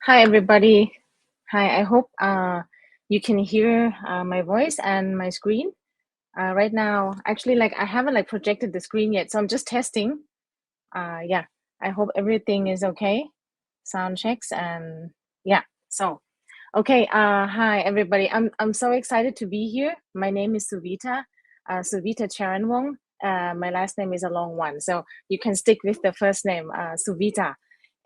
Hi, everybody. Hi, I hope you can hear my voice and my screen. Right now, actually, like I haven't like projected the screen yet, so I'm just testing. Yeah, I hope everything is okay. Sound checks and yeah. So, okay. Hi, everybody. I'm so excited to be here. My name is Suvita. Suvita Charanwong. My last name is a long one, so you can stick with the first name, Suvita.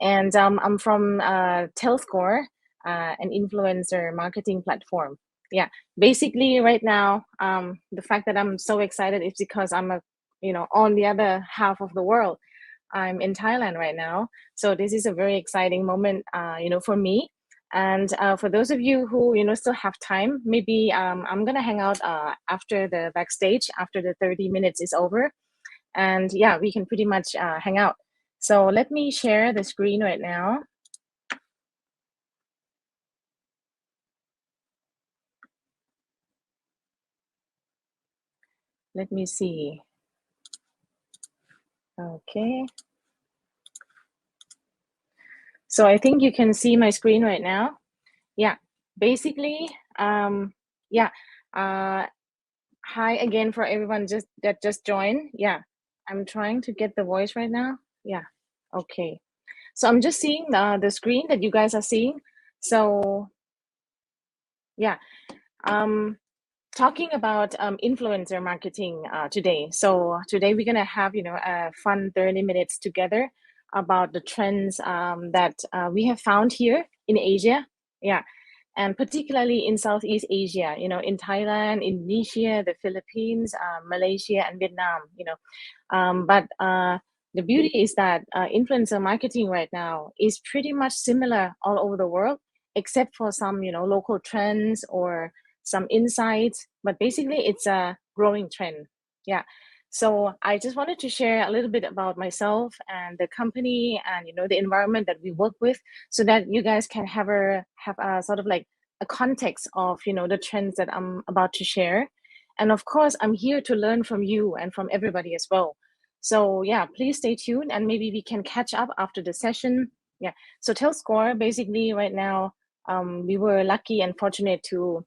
And I'm from TELLSCORE, an influencer marketing platform. Yeah, basically, right now, the fact that I'm so excited is because I'm on the other half of the world. I'm in Thailand right now, so this is a very exciting moment, for me. And for those of you who still have time, maybe I'm gonna hang out after the backstage after the 30 minutes is over, and yeah, we can pretty much hang out. So let me share the screen right now. Let me see. Okay. So I think you can see my screen right now. Yeah. Basically, yeah. Uh, Hi again for everyone just joined. Yeah. I'm trying to get the voice right now. Yeah. Okay. So I'm just seeing the screen that you guys are seeing. So yeah. Um, talking about influencer marketing today. So today we're gonna have a fun 30 minutes together about the trends that we have found here in Asia. Yeah, and particularly in Southeast Asia. In Thailand, Indonesia, the Philippines, Malaysia, and Vietnam. But the beauty is that influencer marketing right now is pretty much similar all over the world, except for some local trends or some insights, but basically it's a growing trend. Yeah. So I just wanted to share a little bit about myself and the company and the environment that we work with, so that you guys can have a sort of like a context of the trends that I'm about to share. And of course, I'm here to learn from you and from everybody as well. So yeah, please stay tuned and maybe we can catch up after the session. Yeah. So TELLSCORE basically right now, we were lucky and fortunate to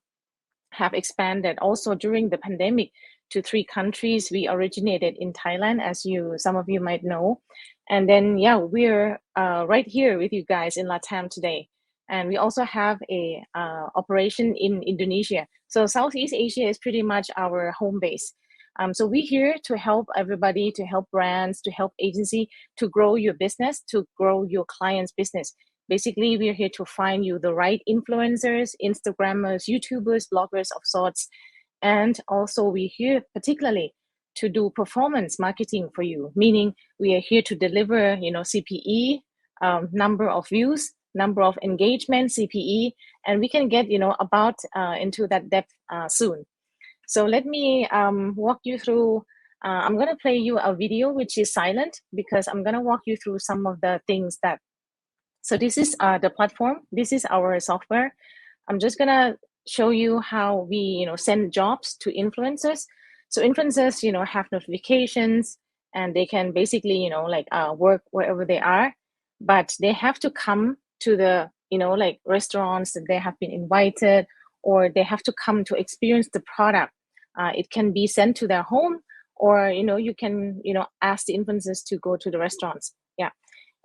have expanded also during the pandemic to 3 countries. We originated in Thailand, as some of you might know, and then yeah, we're right here with you guys in Latam today, and we also have a operation in Indonesia. So Southeast Asia is pretty much our home base. So we're here to help everybody, to help brands, to help agency to grow your business, to grow your client's business. Basically, we're here to find you the right influencers, Instagrammers, YouTubers, bloggers of sorts. And also, we're here particularly to do performance marketing for you, meaning we are here to deliver, CPE, number of views, number of engagement, CPE, and we can get, about into that depth soon. So let me walk you through. I'm going to play you a video which is silent because I'm going to walk you through some of the things that. So this is the platform. This is our software. I'm just gonna show you how we, send jobs to influencers. So influencers, have notifications and they can basically, like work wherever they are, but they have to come to the, like restaurants that they have been invited, or they have to come to experience the product. It can be sent to their home, or you can, ask the influencers to go to the restaurants. Yeah.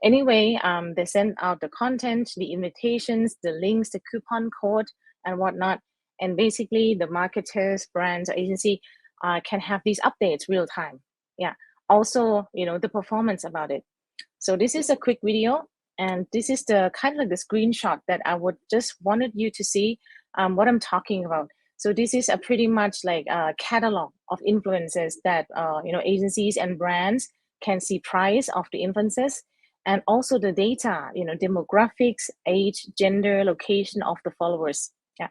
Anyway, they send out the content, the invitations, the links, the coupon code, and whatnot. And basically, the marketers, brands, or agency can have these updates real time. Yeah. Also, the performance about it. So this is a quick video, and this is the kind of like the screenshot that I would just wanted you to see what I'm talking about. So this is a pretty much like a catalog of influencers that agencies and brands can see price of the influencers, and also the data, demographics, age, gender, location of the followers. Yeah.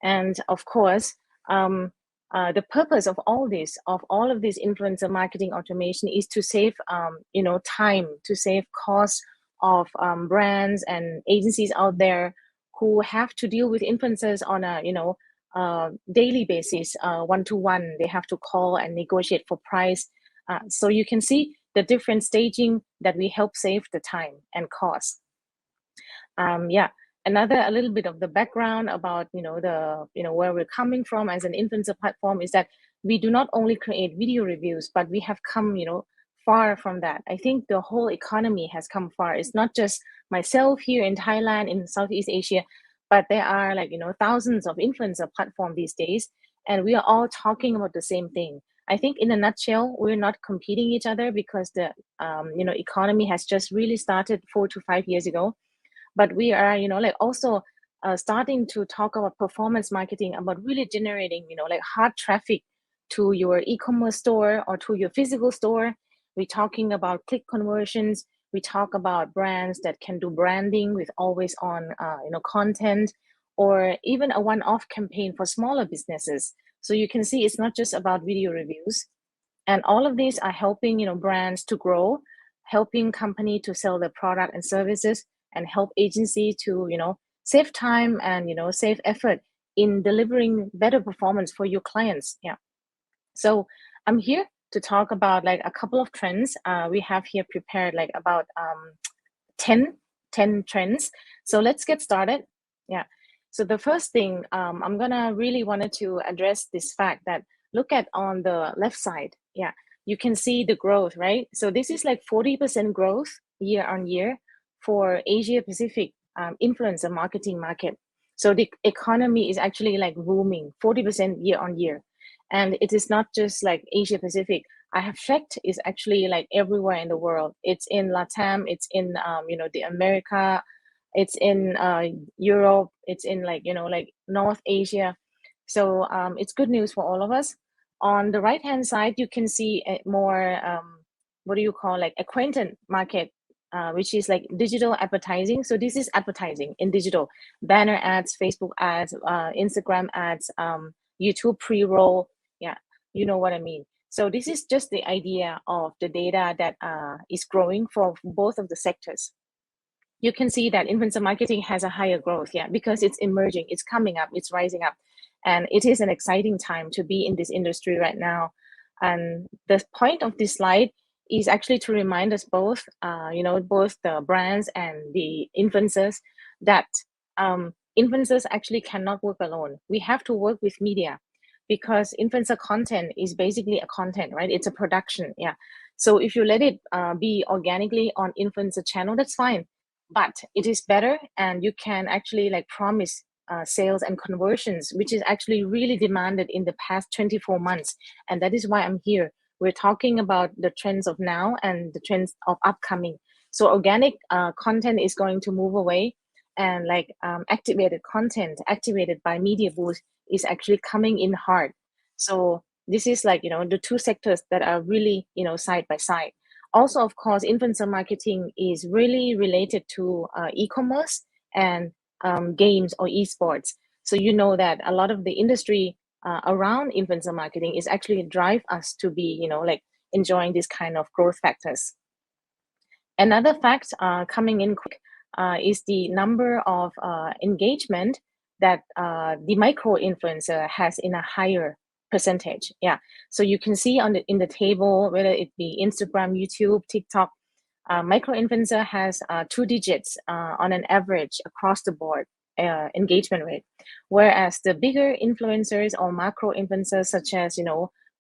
And of course, the purpose of all of this influencer marketing automation is to save, time, to save costs of brands and agencies out there who have to deal with influencers on a, daily basis, one-to-one. They have to call and negotiate for price. So you can see the different staging that we help save the time and cost. Yeah, a little bit of the background about where we're coming from as an influencer platform is that we do not only create video reviews, but we have come far from that. I think the whole economy has come far. It's not just myself here in Thailand, in Southeast Asia, but there are thousands of influencer platform these days, and we are all talking about the same thing. I think in a nutshell, we're not competing each other because the economy has just really started 4 to 5 years ago, but we are like also starting to talk about performance marketing, about really generating like hard traffic to your e-commerce store or to your physical store. We're talking about click conversions. We talk about brands that can do branding with always on content, or even a one-off campaign for smaller businesses. So you can see it's not just about video reviews, and all of these are helping brands to grow, helping company to sell their product and services, and help agency to save time and save effort in delivering better performance for your clients. Yeah, so I'm here to talk about like a couple of trends. We have here prepared like about 10 trends. So let's get started. Yeah, so the first thing, I'm gonna really wanted to address this fact that look at on the left side. Yeah, you can see the growth, right? So this is like 40% growth year on year for Asia Pacific influencer marketing market. So the economy is actually like booming 40% year on year. And it is not just like Asia Pacific. I have checked, is actually like everywhere in the world. It's in Latam, it's in the America, it's in Europe, it's in like like North Asia. So it's good news for all of us. On the right hand side, you can see a more what do you call, like acquainted market, which is like digital advertising. So this is advertising in digital, banner ads, Facebook ads, Instagram ads, YouTube pre-roll. Yeah, you know what I mean. So this is just the idea of the data that is growing for both of the sectors. You can see that influencer marketing has a higher growth, yeah, because it's emerging, it's coming up, it's rising up, and it is an exciting time to be in this industry right now. And the point of this slide is actually to remind us both, both the brands and the influencers, that influencers actually cannot work alone. We have to work with media, because influencer content is basically a content, right? It's a production, yeah. So if you let it be organically on influencer channel, that's fine, but it is better, and you can actually like promise sales and conversions, which is actually really demanded in the past 24 months. And that is why I'm here. We're talking about the trends of now and the trends of upcoming. So organic content is going to move away, and like activated content, activated by media boost, is actually coming in hard. So this is like the two sectors that are really side by side. Also, of course, influencer marketing is really related to e-commerce and games or esports. So you know that a lot of the industry around influencer marketing is actually drive us to be like enjoying this kind of growth factors. Another fact coming in quick is the number of engagement that the micro influencer has in a higher percentage. Yeah, so you can see on in the table, whether it be Instagram, YouTube, TikTok, micro influencer has 2 digits on an average across the board engagement rate, whereas the bigger influencers or macro influencers, such as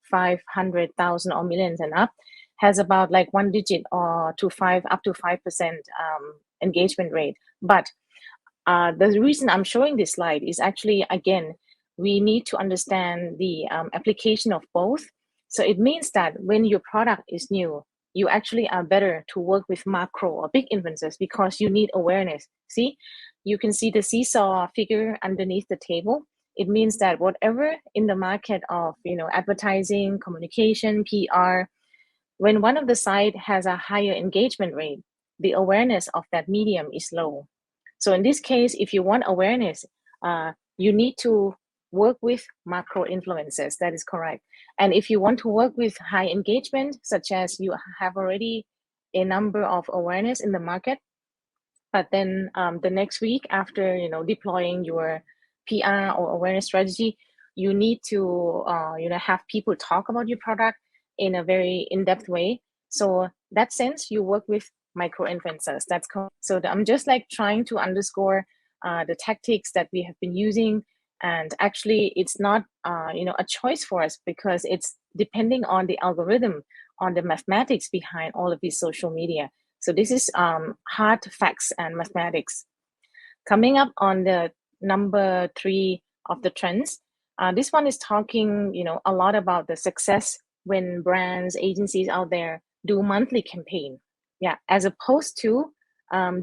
500,000 or millions and up, has about like 1 digit or to 5 up to 5% engagement rate. But the reason I'm showing this slide is actually, again, we need to understand the application of both. So it means that when your product is new, you actually are better to work with macro or big influencers, because you need awareness. See, you can see the seesaw figure underneath the table. It means that whatever in the market of advertising, communication, PR, when one of the side has a higher engagement rate, the awareness of that medium is low. So in this case, if you want awareness, you need to work with macro influencers. That is correct. And if you want to work with high engagement, such as you have already a number of awareness in the market, but then the next week after deploying your PR or awareness strategy, you need to have people talk about your product in a very in-depth way. So that sense, you work with micro influencers. That's so I'm just like trying to underscore the tactics that we have been using, and actually it's not a choice for us, because it's depending on the algorithm, on the mathematics behind all of these social media. So this is hard facts and mathematics. Coming up on the number 3 of the trends, this one is talking, a lot about the success when brands, agencies out there do monthly campaign, as opposed to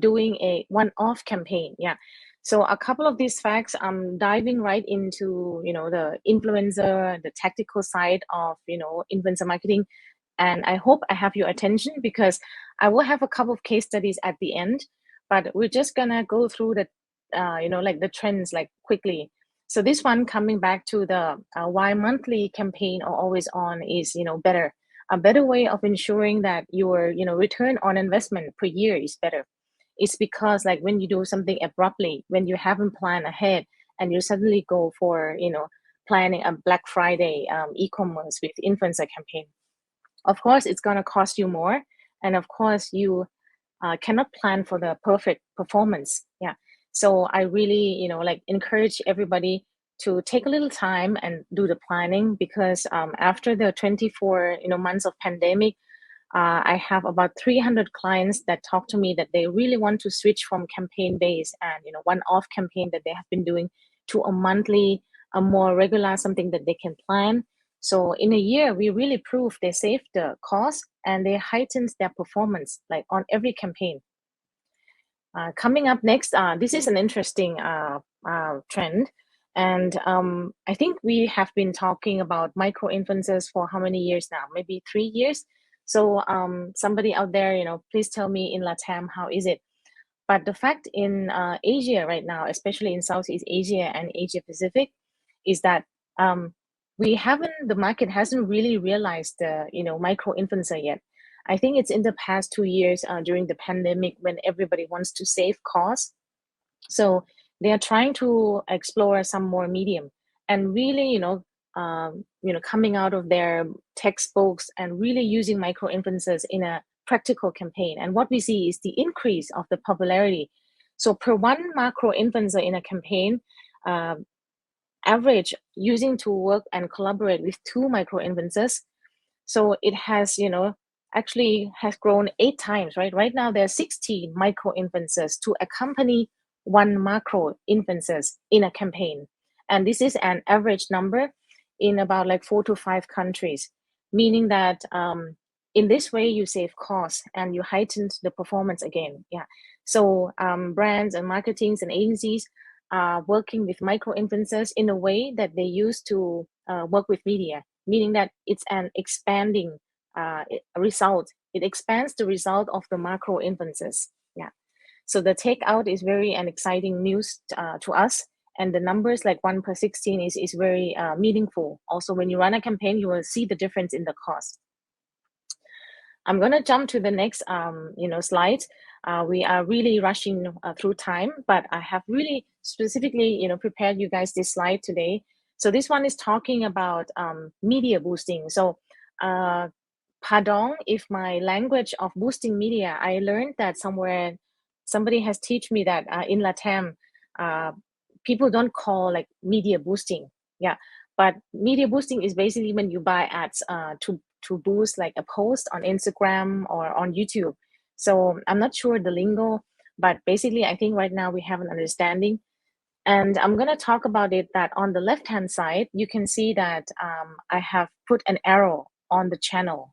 doing a one-off campaign. So a couple of these facts, I'm diving right into, the influencer, the tactical side of, influencer marketing, and I hope I have your attention, because I will have a couple of case studies at the end, but we're just gonna go through the, like the trends like quickly. So this one, coming back to the why monthly campaign or always on is, better. A better way of ensuring that your, return on investment per year is better. It's because like when you do something abruptly, when you haven't planned ahead and you suddenly go for, planning a Black Friday e-commerce with influencer campaign, of course it's going to cost you more, and of course you cannot plan for the perfect performance. So I really like encourage everybody to take a little time and do the planning, because after the 24 months of pandemic, I have about 300 clients that talk to me that they really want to switch from campaign based and one-off campaign that they have been doing to a monthly, a more regular, something that they can plan. So in a year, we really prove they save the cost and they heightens their performance like on every campaign. Coming up next, this is an interesting trend. And I think we have been talking about micro influencers for how many years now? Maybe 3 years. So somebody out there, please tell me in LATAM, how is it? But the fact in Asia right now, especially in Southeast Asia and Asia Pacific, is that the market hasn't really realized the, micro influencer yet. I think it's in the past 2 years during the pandemic, when everybody wants to save costs. So they are trying to explore some more medium and really, coming out of their textbooks and really using micro influencers in a practical campaign. And what we see is the increase of the popularity. So per one macro influencer in a campaign, average using to work and collaborate with 2 micro influencers. So it has, actually has grown 8 times, right? Right now there are 16 micro influencers to accompany 1 macro influencers in a campaign. And this is an average number in about like 4 to 5 countries, meaning that in this way you save costs and you heighten the performance again. So brands and marketings and agencies are working with micro influencers in a way that they used to work with media, meaning that it's an expanding result. It expands the result of the macro influencers. So the takeout is very an exciting news to us, and the numbers like 1 per 16 is very meaningful. Also, when you run a campaign, you will see the difference in the cost. I'm going to jump to the next slide. We are really rushing through time, but I have really specifically prepared you guys this slide today. So this one is talking about media boosting. So pardon if my language of boosting media, I learned that somewhere somebody has teach me that in LATAM, people don't call like media boosting. But media boosting is basically when you buy ads to boost like a post on Instagram or on YouTube. So I'm not sure the lingo, but basically I think right now we have an understanding. And I'm going to talk about it that on the left-hand side, you can see that I have put an arrow on the channel.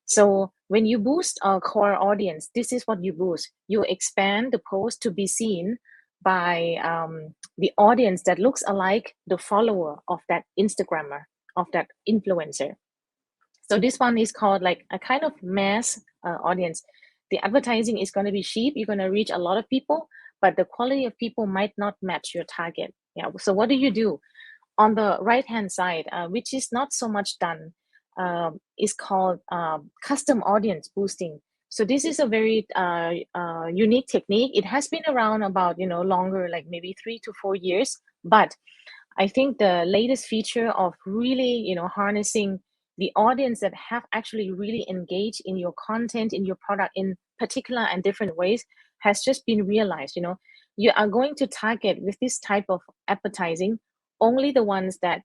So when you boost a core audience, this is what you boost. You expand the post to be seen by the audience that looks alike the follower of that Instagrammer, of that influencer. So this one is called like a kind of mass audience. The advertising is going to be cheap. You're going to reach a lot of people, but the quality of people might not match your target. So what do? On the right-hand side, which is not so much done, is called custom audience boosting. So this is a very unique technique. It has been around about, longer, like maybe 3 to 4 years. But I think the latest feature of really, harnessing the audience that have actually really engaged in your content, in your product in particular and different ways has just been realized. You are going to target with this type of advertising only the ones that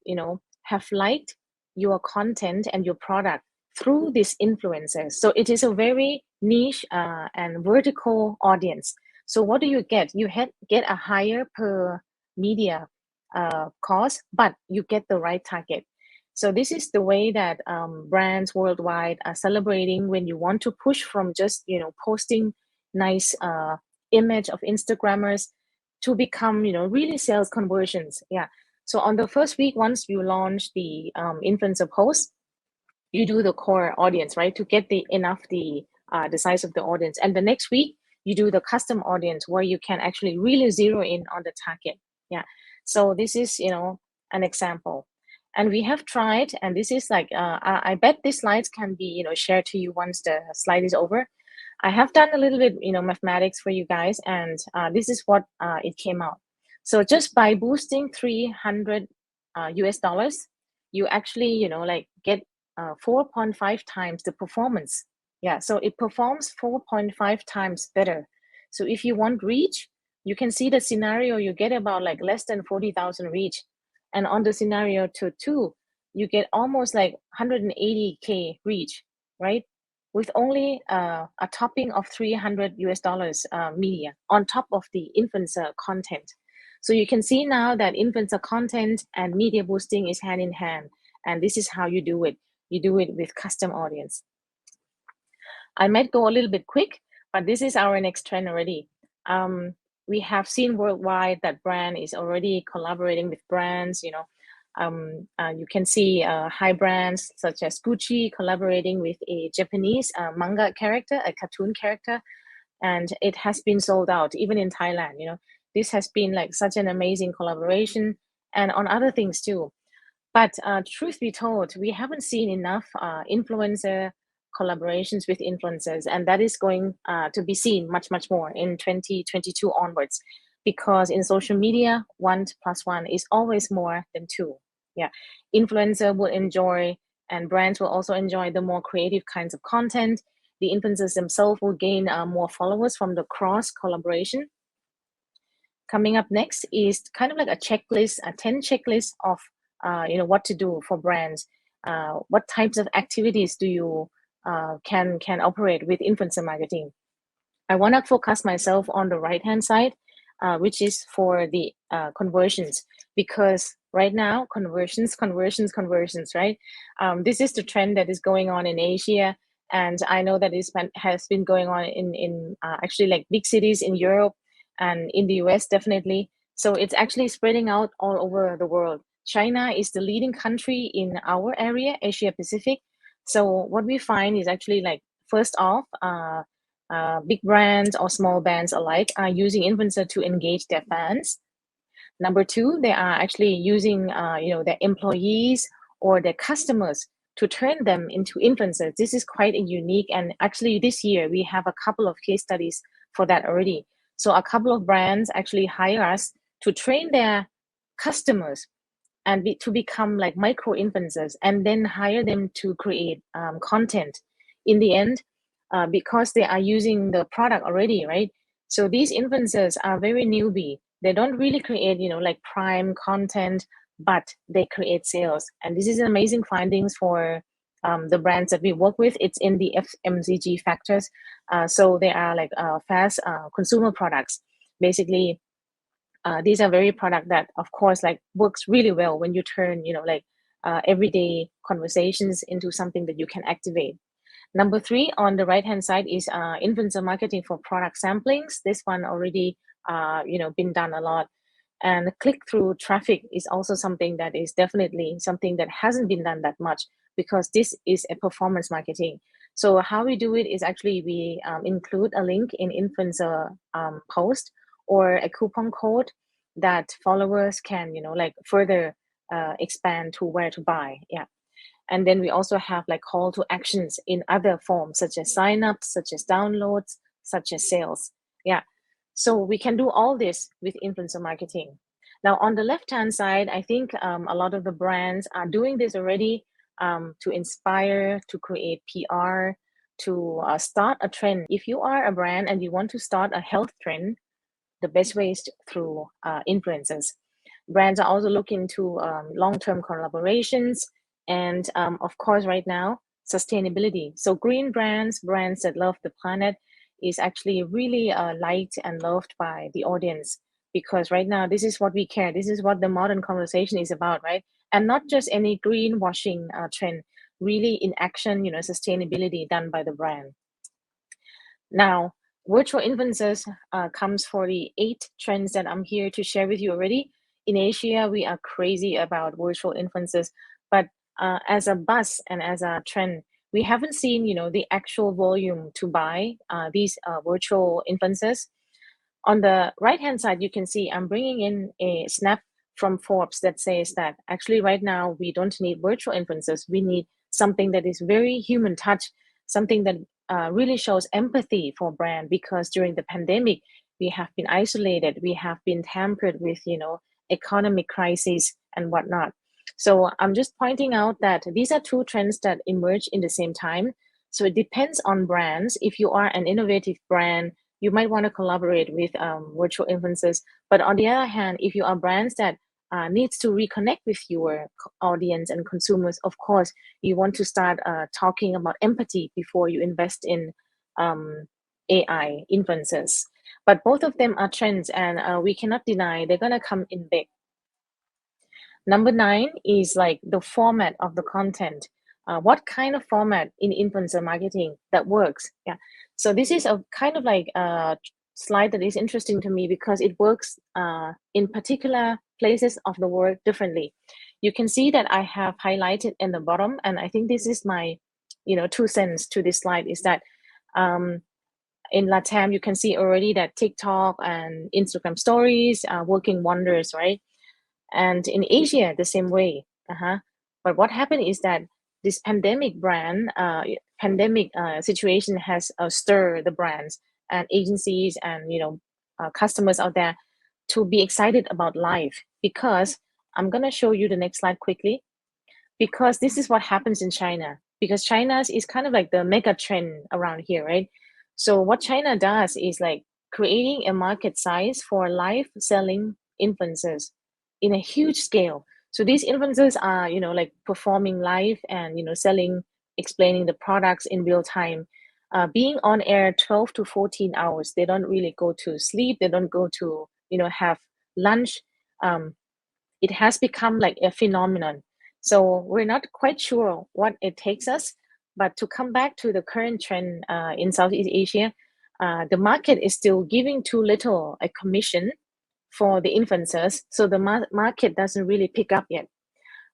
have liked your content and your product through these influencers. So it is a very niche and vertical audience. So what do you get? You get a higher per media cost, but you get the right target. So this is the way that brands worldwide are celebrating when you want to push from just posting nice image of Instagrammers to become really sales conversions. Yeah. So on the first week, once you launch the influencer post, you do the core audience, right, to get the size of the audience, and the next week you do the custom audience where you can actually really zero in on the target. Yeah. So this is an example, and we have tried, and this is like I bet these slides can be shared to you once the slide is over. I have done a little bit mathematics for you guys, and this is what it came out. So just by boosting 300 US dollars, you actually like get 4.5 times the performance. Yeah, so it performs 4.5 times better. So if you want reach, you can see the scenario, you get about like less than 40,000 reach. And on the scenario 2, you get almost like 180K reach, right? With only a topping of 300 US dollars media on top of the influencer content. So you can see now that influencer content and media boosting is hand in hand. And this is how you do it. You do it with custom audience. I might go a little bit quick, but this is our next trend already. We have seen worldwide that brand is already collaborating with brands. You can see high brands such as Gucci collaborating with a Japanese manga character, a cartoon character, and it has been sold out even in Thailand. This has been like such an amazing collaboration, and on other things too. But truth be told, we haven't seen enough influencer collaborations with influencers, and that is going to be seen much, much more in 2022 onwards, because in social media, 1 + 1 is always more than 2. Yeah, influencer will enjoy, and brands will also enjoy the more creative kinds of content. The influencers themselves will gain more followers from the cross collaboration. Coming up next is kind of like a checklist, a 10 checklist of what to do for brands. What types of activities do you can operate with influencer marketing? I want to focus myself on the right hand side, which is for the conversions, because right now conversions, right? This is the trend that is going on in Asia, and I know that it has been going on in actually like big cities in Europe and in the US definitely. So it's actually spreading out all over the world. China is the leading country in our area, Asia Pacific. So what we find is actually like, first off, big brands or small brands alike are using influencer to engage their fans. Number two, they are actually using their employees or their customers to turn them into influencers. This is quite unique, and actually this year we have a couple of case studies for that already. So a couple of brands actually hire us to train their customers and to become like micro influencers, and then hire them to create content. In the end, because they are using the product already, right? So these influencers are very newbie. They don't really create, like prime content, but they create sales. And this is amazing findings for the brands that we work with. It's in the FMCG factors. So they are like fast consumer products. Basically, these are very product that, of course, like works really well when you turn, everyday conversations into something that you can activate. Number three on the right hand side is influencer marketing for product samplings. This one already been done a lot. And click-through traffic is also something that is definitely something that hasn't been done that much, because this is a performance marketing. So how we do it is actually we include a link in influencer post or a coupon code that followers can like further expand to where to buy. Yeah. And then we also have like call to actions in other forms, such as signups, such as downloads, such as sales. Yeah. So we can do all this with influencer marketing. Now, on the left-hand side, I think a lot of the brands are doing this already. to inspire, to create PR, to start a trend. If you are a brand and you want to start a health trend, the best way is through influencers. Brands are also looking to long-term collaborations, and of course, right now, sustainability. So green brands, brands that love the planet, is actually really liked and loved by the audience, because right now this is what we care. This is what the modern conversation is about, right? And not just any greenwashing trend, really in action, sustainability done by the brand. Now, virtual influencers comes for the 8 trends that I'm here to share with you already. In Asia, we are crazy about virtual influencers, but as a buzz and as a trend, we haven't seen, the actual volume to buy these virtual influencers. On the right-hand side, you can see I'm bringing in a snap from Forbes that says that actually right now we don't need virtual influencers. We need something that is very human touch, something that really shows empathy for brand, because during the pandemic we have been isolated, we have been tampered with, economic crisis and whatnot. So I'm just pointing out that these are 2 trends that emerge in the same time. So it depends on brands. If you are an innovative brand, you might want to collaborate with virtual influencers. But on the other hand, if you are brands that needs to reconnect with your audience and consumers, of course, you want to start talking about empathy before you invest in AI influencers. But both of them are trends, and we cannot deny they're going to come in big. Number 9 is like the format of the content. What kind of format in influencer marketing that works? Yeah. So this is a kind of like a slide that is interesting to me because it works in particular places of the world differently. You can see that I have highlighted in the bottom, and I think this is my, 2 cents to this slide, is that in LATAM, you can see already that TikTok and Instagram stories are working wonders, right? And in Asia, the same way. But what happened is that this pandemic situation has stirred the brands and agencies and customers out there to be excited about live. Because I'm gonna show you the next slide quickly. Because this is what happens in China. Because China is kind of like the mega trend around here, right? So what China does is like creating a market size for live selling influencers in a huge scale. So these influencers are, like performing live and, selling, explaining the products in real time, being on air 12 to 14 hours. They don't really go to sleep. They don't go to, have lunch. It has become like a phenomenon. So we're not quite sure what it takes us. But to come back to the current trend in Southeast Asia, the market is still giving too little a commission for the influencers, so the market doesn't really pick up yet.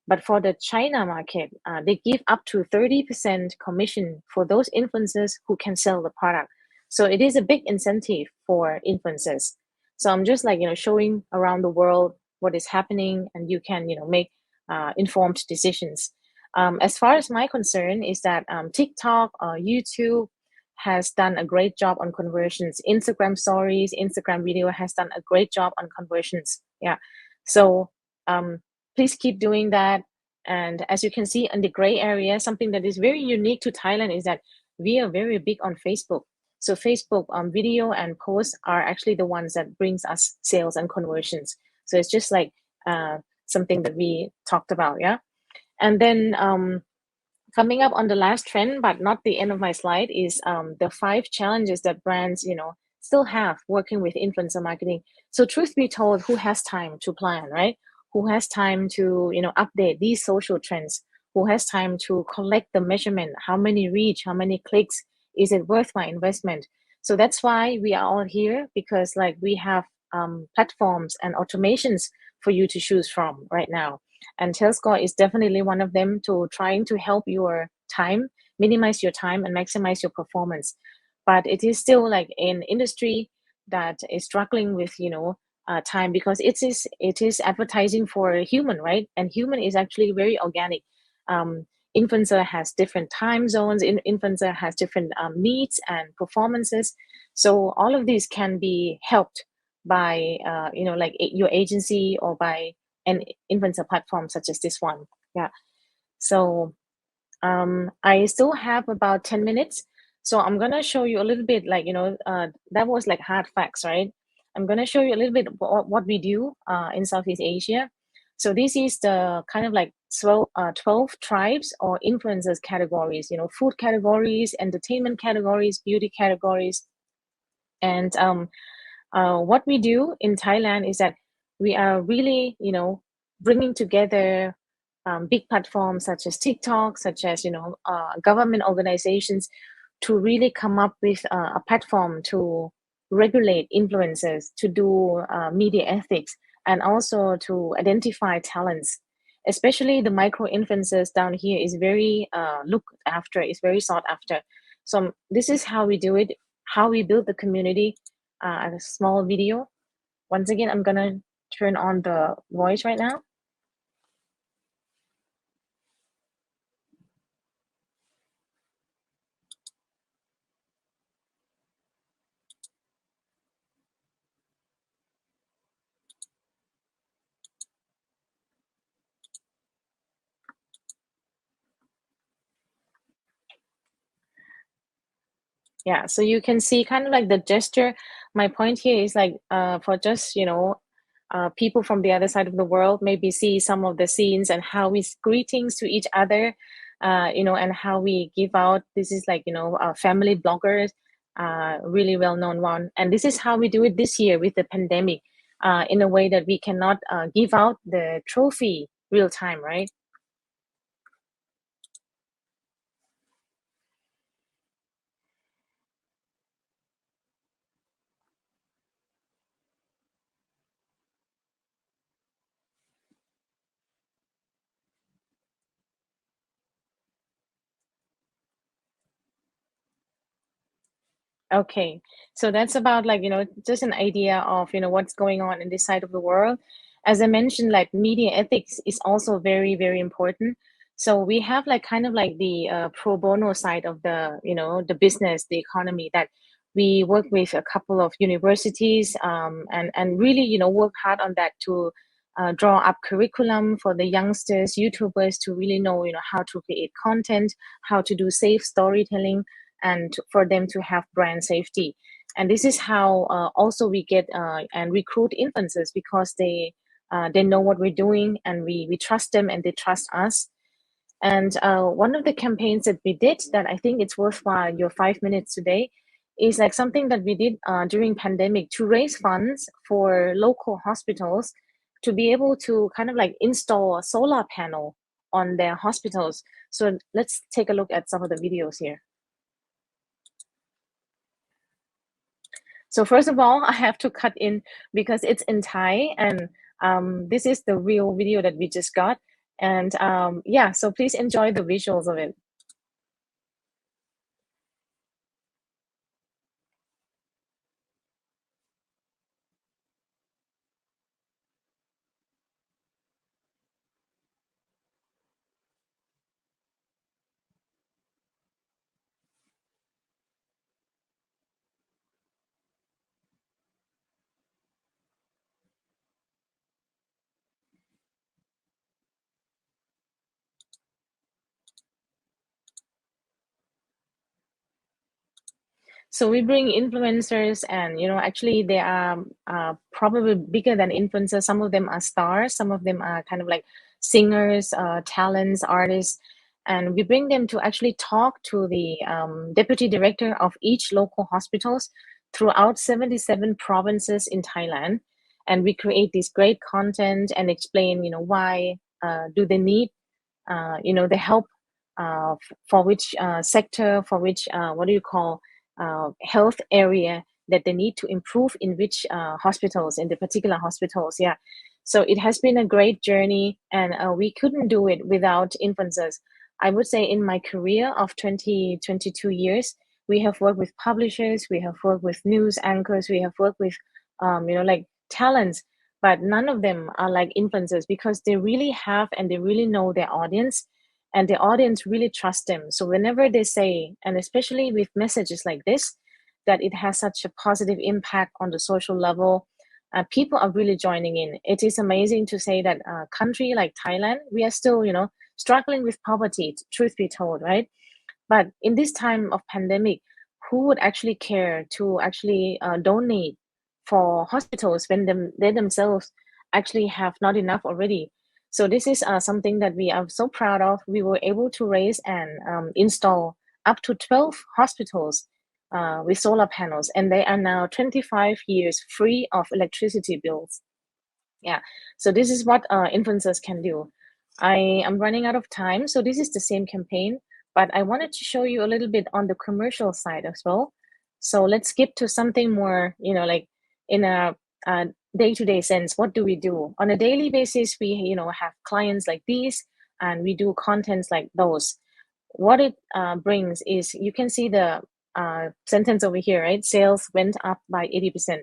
But for the China market, they give up to 30% commission for those influencers who can sell the product. So it is a big incentive for influencers. So I'm just like, showing around the world what is happening, and you can, make informed decisions. As far as my concern is that TikTok or YouTube has done a great job on conversions. Instagram stories, Instagram video has done a great job on conversions. Yeah. So please keep doing that. And as you can see in the gray area, something that is very unique to Thailand is that we are very big on Facebook. So Facebook video and posts are actually the ones that brings us sales and conversions. So it's just like something that we talked about. Yeah. And then coming up on the last trend, but not the end of my slide, is the 5 challenges that brands, still have working with influencer marketing. So truth be told, who has time to plan, right? Who has time to, update these social trends? Who has time to collect the measurement? How many reach? How many clicks? Is it worth my investment? So that's why we are all here, because like we have platforms and automations for you to choose from right now. And TELLSCORE is definitely one of them, to trying to help your time, minimize your time and maximize your performance. But it is still like an industry that is struggling with, time, because it is advertising for a human, right? And human is actually very organic. Influencer has different time zones. Influencer has different needs and performances. So all of these can be helped by, like your agency or by an influencer platform such as this one. Yeah. So I still have about 10 minutes. So I'm going to show you a little bit like, that was like hard facts, right? I'm going to show you a little bit what we do in Southeast Asia. So this is the kind of like 12 tribes or influencers categories, food categories, entertainment categories, beauty categories. And what we do in Thailand is that we are really, bringing together big platforms such as TikTok, such as government organizations, to really come up with a platform to regulate influencers, to do media ethics, and also to identify talents. Especially the micro influencers down here is very looked after, is very sought after. So this is how we do it, how we build the community. A small video. Once again, I'm gonna turn on the voice right now. Yeah, so you can see kind of like the gesture. My point here is like for just people from the other side of the world maybe see some of the scenes and how we greetings to each other, and how we give out. This is like family bloggers, really well known one, and this is how we do it this year with the pandemic, in a way that we cannot give out the trophy real time, right? Okay, so that's about like, just an idea of, what's going on in this side of the world. As I mentioned, like media ethics is also very, very important. So we have like kind of like the pro bono side of the, the business, the economy, that we work with a couple of universities, and really, work hard on that to draw up curriculum for the youngsters, YouTubers to really know, how to create content, how to do safe storytelling, and for them to have brand safety. And this is how also we get and recruit influencers, because they know what we're doing, and we trust them and they trust us. And one of the campaigns that we did that I think it's worthwhile your 5 minutes today is like something that we did during pandemic to raise funds for local hospitals to be able to kind of like install a solar panel on their hospitals. So let's take a look at some of the videos here. So first of all, I have to cut in because it's in Thai, and this is the real video that we just got. And yeah, so please enjoy the visuals of it. So we bring influencers, and actually they are probably bigger than influencers. Some of them are stars, some of them are kind of like singers, talents, artists, and we bring them to actually talk to the deputy director of each local hospitals throughout 77 provinces in Thailand, and we create this great content and explain, why do they need the help for which sector, for which what do you call health area that they need to improve in which hospitals, in the particular hospitals. Yeah, so it has been a great journey, and we couldn't do it without influencers. I would say in my career of 22 years, we have worked with publishers, we have worked with news anchors, we have worked with like talents, but none of them are like influencers, because they really have and they really know their audience, and the audience really trust them. So whenever they say, and especially with messages like this, that it has such a positive impact on the social level, people are really joining in. It is amazing to say that a country like Thailand, we are still, struggling with poverty, truth be told, right? But in this time of pandemic, who would actually care to actually donate for hospitals when they themselves actually have not enough already? So this is something that we are so proud of. We were able to raise and install up to 12 hospitals with solar panels, and they are now 25 years free of electricity bills. Yeah, so this is what influencers can do. I am running out of time, so this is the same campaign, but I wanted to show you a little bit on the commercial side as well. So let's skip to something more, like in a day-to-day sense. What do we do on a daily basis? We, have clients like these, and we do contents like those. What it brings is, you can see the sentence over here, right? Sales went up by 80%.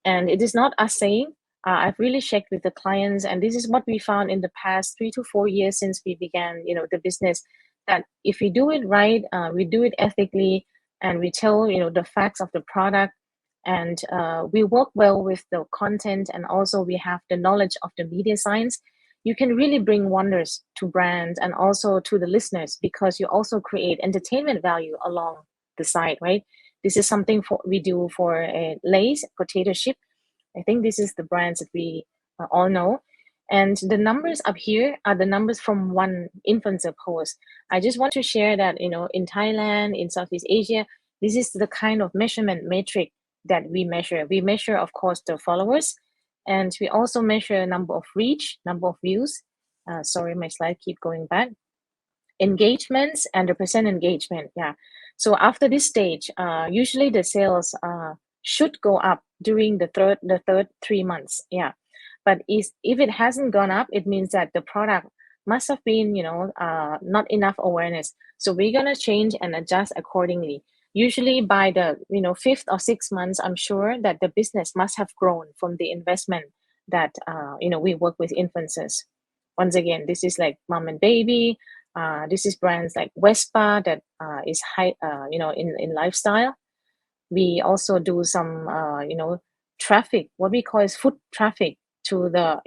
And it is not us saying. I've really checked with the clients, and this is what we found in the past 3 to 4 years since we began, the business. That if we do it right, we do it ethically, and we tell, the facts of the product, and we work well with the content, and also we have the knowledge of the media science. You can really bring wonders to brands and also to the listeners, because you also create entertainment value along the side, right? This is something we do for Lay's potato chip. I think this is the brands that we all know. And the numbers up here are the numbers from one influencer post. I just want to share that, in Thailand, in Southeast Asia, this is the kind of measurement metric that we measure. We measure, of course, the followers, and we also measure number of reach, number of views. Sorry, my slide keep going back. Engagements and the percent engagement. Yeah. So after this stage, usually the sales should go up during the third 3 months. Yeah. But if it hasn't gone up, it means that the product must have been, not enough awareness. So we're gonna change and adjust accordingly. Usually by the, fifth or 6 months, I'm sure that the business must have grown from the investment that, we work with influencers. Once again, this is like mom and baby. This is brands like Vespa that is high, in lifestyle. We also do some, traffic, what we call is foot traffic to the,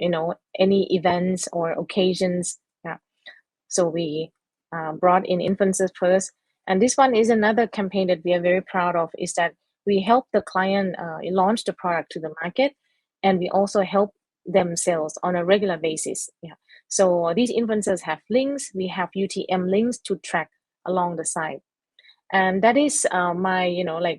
any events or occasions. Yeah. So we brought in influencers first. And this one is another campaign that we are very proud of, is that we help the client launch the product to the market, and we also help them sales on a regular basis. Yeah. So these influencers have links. We have UTM links to track along the side. And that is my,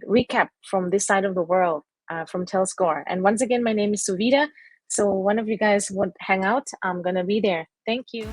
recap from this side of the world, from TELLSCORE. And once again, my name is Suvita. So one of you guys would hang out, I'm gonna be there. Thank you.